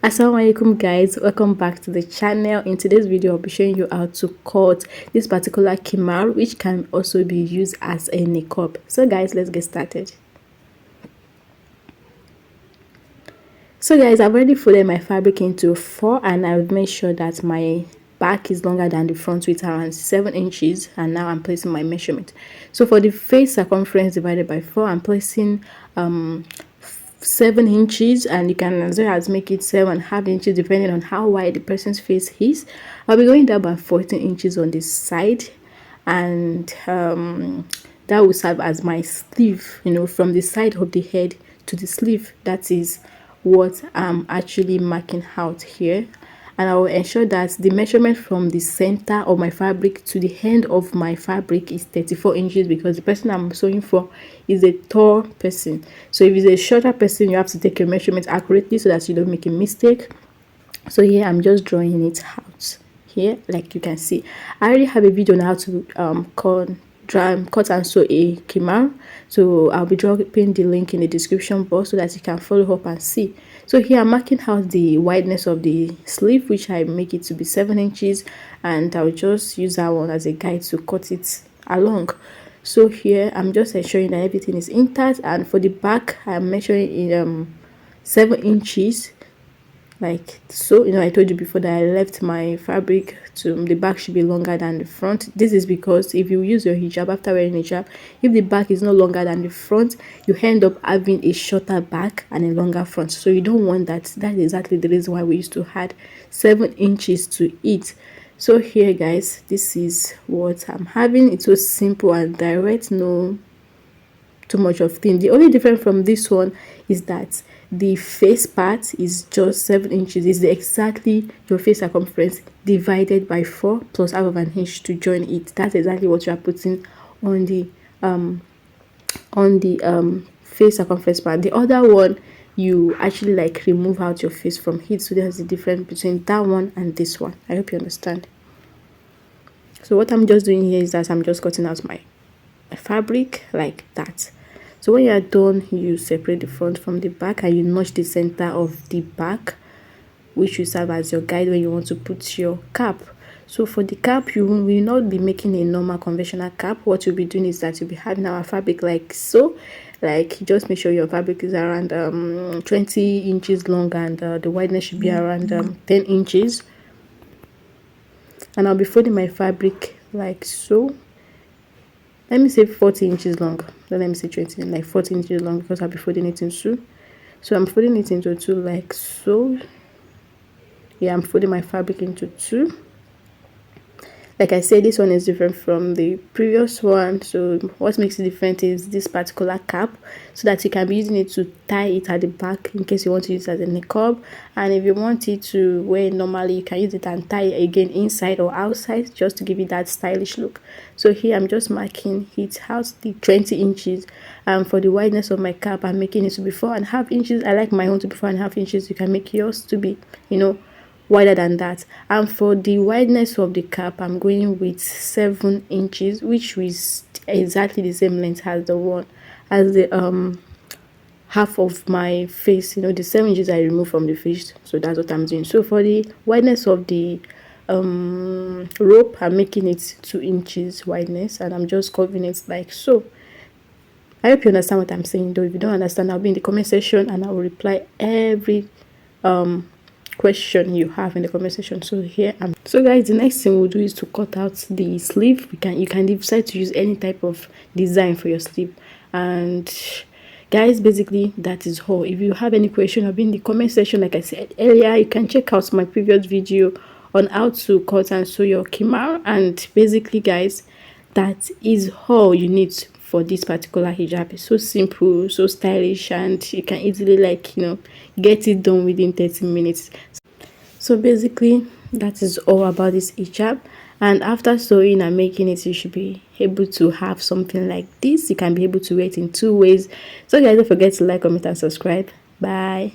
Assalamualaikum guys, welcome back to the channel. In today's video I'll be showing you how to cut this particular khimar, which can also be used as a niqob. So guys, let's get started. So guys, I've already folded my fabric into 4 and I've made sure that my back is longer than the front with around 7 inches, and now I'm placing my measurement. So for the face circumference divided by 4, I'm placing 7 inches, and you can as well as make it 7.5 inches depending on how wide the person's face is. I'll be going down by 14 inches on this side, and that will serve as my sleeve, from the side of the head to the sleeve. That is what I'm actually marking out here. And I will ensure that the measurement from the center of my fabric to the end of my fabric is 34 inches, because the person I'm sewing for is a tall person. So if it's a shorter person, you have to take your measurement accurately so that you don't make a mistake. So here I'm just drawing it out here, like you can see. I already have a video on how to cut and sew a khimar, so I'll be dropping the link in the description box so that you can follow up and see. So here I'm marking out the wideness of the sleeve, which I make it to be 7 inches, and I'll just use that one as a guide to cut it along. So here I'm just ensuring that everything is intact, and for the back I'm measuring in 7 inches, like so. I told you before that I left my fabric to the back should be longer than the front. This is because if you use your hijab after wearing hijab, if the back is no longer than the front, you end up having a shorter back and a longer front. So you don't want that. That's exactly the reason why we used to add 7 inches to it. So here guys, this is what I'm having. It was simple and direct, no too much of thing. The only difference from this one is that the face part is just 7 inches. Is exactly your face circumference divided by 4 plus half of an inch to join it. That's exactly what you are putting on the face circumference part. The other one, you actually like remove out your face from it. So there's the difference between that one and this one. I hope you understand. So what I'm just doing here is that I'm just cutting out my fabric like that. So when you are done, you separate the front from the back and you notch the center of the back, which will serve as your guide when you want to put your cap. So for the cap, you will not be making a normal conventional cap. What you'll be doing is that you'll be having our fabric like so. Like, just make sure your fabric is around 20 inches long, and the wideness should be around 10 inches. And I'll be folding my fabric like so. Let me say 40 inches long. Then let me say 20, like 40 inches long, because I'll be folding it in 2. So I'm folding it into 2 like so. Yeah, I'm folding my fabric into 2. Like I said, this one is different from the previous one. So what makes it different is this particular cap, so that you can be using it to tie it at the back in case you want to use it as a niqob. And if you want it to wear normally, you can use it and tie it again inside or outside, just to give it that stylish look. So here I'm just marking it out the 20 inches. And for the wideness of my cap, I'm making it to be 4.5 inches. I like my own to be 4.5 inches. You can make yours to be, wider than that. And for the wideness of the cap, I'm going with 7 inches, which is exactly the same length as the half of my face. The 7 inches I remove from the face. So that's what I'm doing. So for the wideness of the rope, I'm making it 2 inches wideness, and I'm just curving it like so. I hope you understand what I'm saying, though. If you don't understand, I'll be in the comment section and I will reply every question you have in the comment section. So here so guys, the next thing we'll do is to cut out the sleeve. You can decide to use any type of design for your sleeve. And guys, basically that is all. If you have any question, I'll be in the comment section. Like I said earlier, you can check out my previous video on how to cut and sew your khimar. And basically guys, that is all you need for this particular hijab. It's so simple, so stylish, and you can easily get it done within 30 minutes. So basically that is all about this hijab. And after sewing and making it, you should be able to have something like this. You can be able to wear it in 2 ways. So guys, don't forget to like, comment and subscribe. Bye.